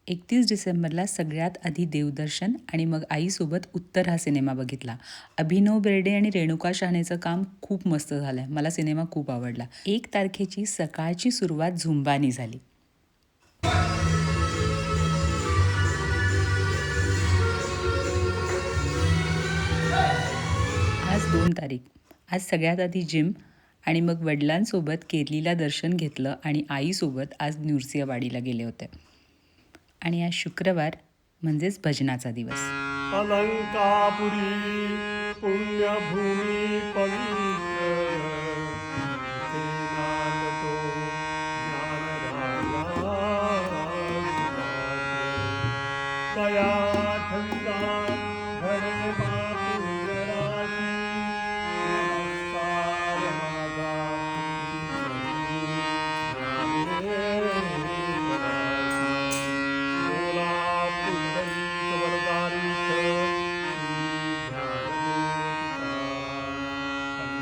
31 डिसेंबरला सगळ्यात आधी देवदर्शन आणि मग आईसोबत उत्तर हा सिनेमा बघितला. अभिनव बेर्डे आणि रेणुका शहाणेचं काम खूप मस्त झालं आहे. मला सिनेमा खूप आवडला. 1 तारखेची सकाळची सुरुवात झुंबानी झाली. आज 2 तारीख. आज सगळ्यात आधी जिम आणि मग वडिलांसोबत केरलीला दर्शन घेतलं आणि आईसोबत आज नृसिंहवाडीला गेले होते. आणि आज शुक्रवार म्हणजेच भजनाचा दिवस. अलंकापुरी पुण्यभूमी पवित्र जिथे नांदतो ज्ञानराजा सुधाते. कया ठविका